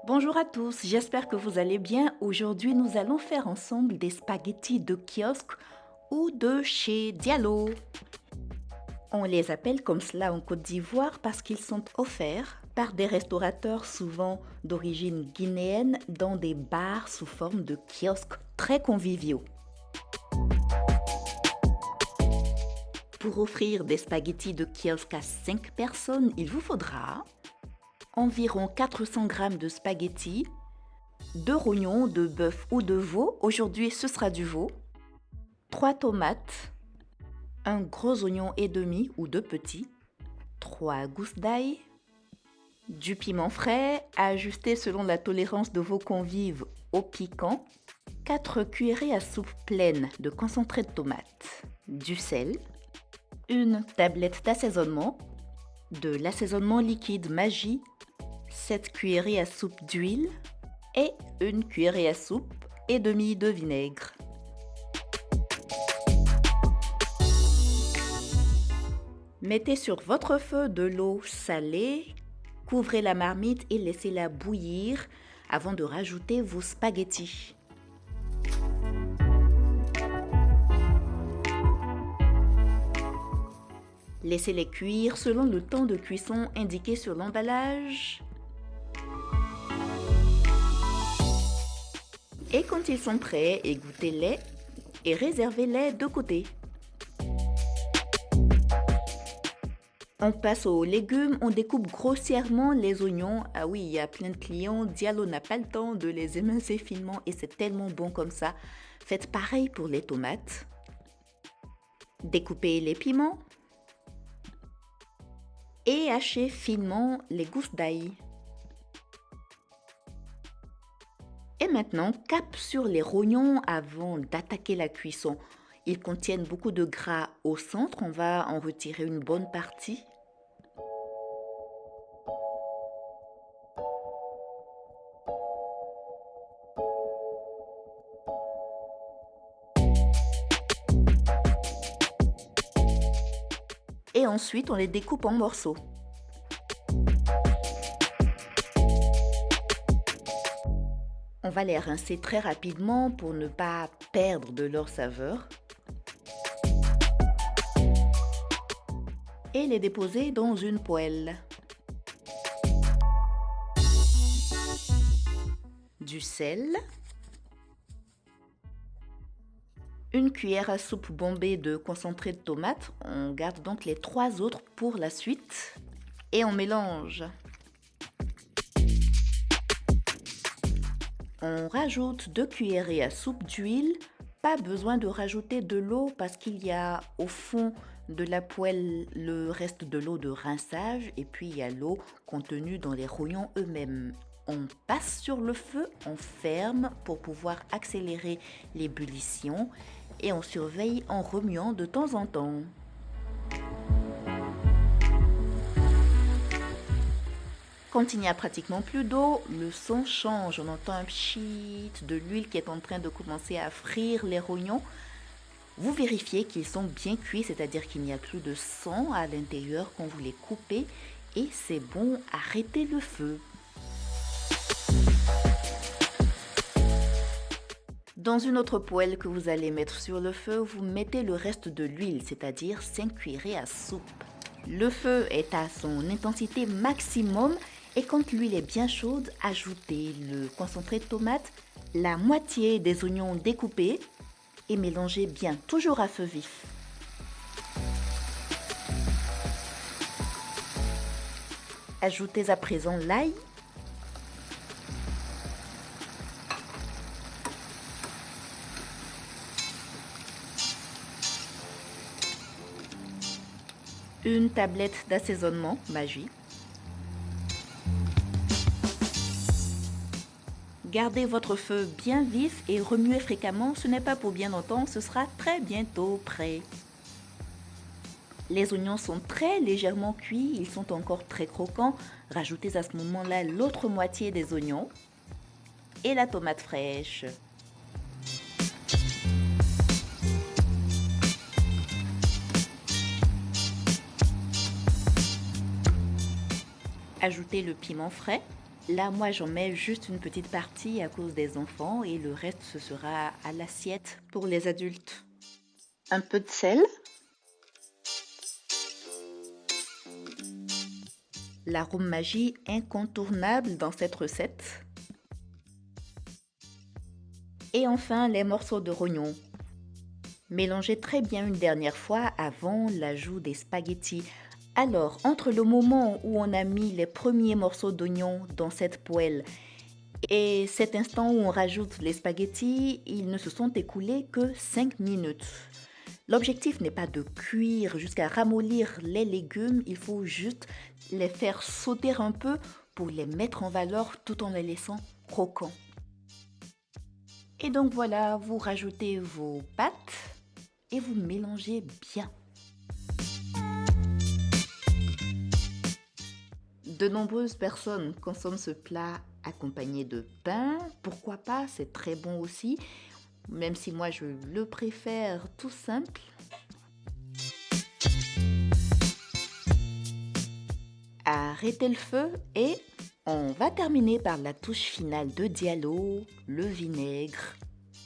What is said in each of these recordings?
Bonjour à tous, j'espère que vous allez bien. Aujourd'hui, nous allons faire ensemble des spaghettis de kiosque ou de chez Diallo. On les appelle comme cela en Côte d'Ivoire parce qu'ils sont offerts par des restaurateurs souvent d'origine guinéenne dans des bars sous forme de kiosques très conviviaux. Pour offrir des spaghettis de kiosque à 5 personnes, il vous faudra environ 400 g de spaghettis, 2 rognons de bœuf ou de veau, aujourd'hui ce sera du veau, 3 tomates, un gros oignon et demi ou 2 petits, 3 gousses d'ail, du piment frais ajusté selon la tolérance de vos convives au piquant, 4 cuillerées à soupe pleines de concentré de tomate, du sel, une tablette d'assaisonnement, de l'assaisonnement liquide Maggi, 7 cuillerées à soupe d'huile et une cuillerée à soupe et demi de vinaigre. Mettez sur votre feu de l'eau salée, couvrez la marmite et laissez-la bouillir avant de rajouter vos spaghettis. Laissez-les cuire selon le temps de cuisson indiqué sur l'emballage. Et quand ils sont prêts, égouttez-les et réservez-les de côté. On passe aux légumes, on découpe grossièrement les oignons. Ah oui, il y a plein de clients, Diallo n'a pas le temps de les émincer finement et c'est tellement bon comme ça. Faites pareil pour les tomates. Découpez les piments et hachez finement les gousses d'ail. Et maintenant, cap sur les rognons avant d'attaquer la cuisson. Ils contiennent beaucoup de gras au centre, on va en retirer une bonne partie. Et ensuite, on les découpe en morceaux. On va les rincer très rapidement pour ne pas perdre de leur saveur. Et les déposer dans une poêle. Du sel. Une cuillère à soupe bombée de concentré de tomate. On garde donc les 3 autres pour la suite. Et on mélange. On rajoute 2 cuillerées à soupe d'huile. Pas besoin de rajouter de l'eau parce qu'il y a au fond de la poêle le reste de l'eau de rinçage et puis il y a l'eau contenue dans les rognons eux-mêmes. On passe sur le feu, on ferme pour pouvoir accélérer l'ébullition et on surveille en remuant de temps en temps. Quand il n'y a pratiquement plus d'eau, le son change. On entend un pchit de l'huile qui est en train de commencer à frire les rognons. Vous vérifiez qu'ils sont bien cuits, c'est-à-dire qu'il n'y a plus de sang à l'intérieur quand vous les coupez. Et c'est bon, arrêtez le feu. Dans une autre poêle que vous allez mettre sur le feu, vous mettez le reste de l'huile, c'est-à-dire 5 cuillerées à soupe. Le feu est à son intensité maximum et quand l'huile est bien chaude, ajoutez le concentré de tomate, la moitié des oignons découpés et mélangez bien, toujours à feu vif. Ajoutez à présent l'ail. Une tablette d'assaisonnement Maggi. Gardez votre feu bien vif et remuez fréquemment, ce n'est pas pour bien longtemps, ce sera très bientôt prêt. Les oignons sont très légèrement cuits, ils sont encore très croquants. Rajoutez à ce moment-là l'autre moitié des oignons et la tomate fraîche. Ajoutez le piment frais Là, moi, j'en mets juste une petite partie à cause des enfants et le reste, ce sera à l'assiette pour les adultes. Un peu de sel. L'arôme magie incontournable dans cette recette. Et enfin, les morceaux de rognon. Mélangez très bien une dernière fois avant l'ajout des spaghettis. Alors, entre le moment où on a mis les premiers morceaux d'oignon dans cette poêle et cet instant où on rajoute les spaghettis, ils ne se sont écoulés que 5 minutes. L'objectif n'est pas de cuire jusqu'à ramollir les légumes, il faut juste les faire sauter un peu pour les mettre en valeur tout en les laissant croquants. Et donc voilà, vous rajoutez vos pâtes et vous mélangez bien. De nombreuses personnes consomment ce plat accompagné de pain. Pourquoi pas, c'est très bon aussi, même si moi je le préfère tout simple. Arrêtez le feu et on va terminer par la touche finale de Diallo, le vinaigre.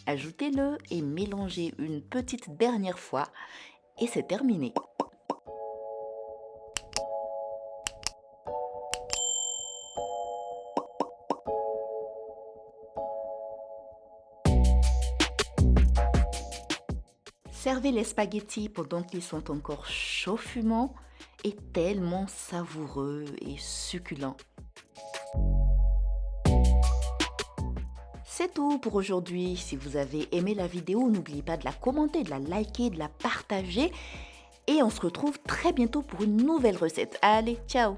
Ajoutez-le et mélangez une petite dernière fois et c'est terminé. Servez les spaghettis pendant qu'ils sont encore chauds fumants et tellement savoureux et succulents. C'est tout pour aujourd'hui. Si vous avez aimé la vidéo, n'oubliez pas de la commenter, de la liker, de la partager. Et on se retrouve très bientôt pour une nouvelle recette. Allez, ciao!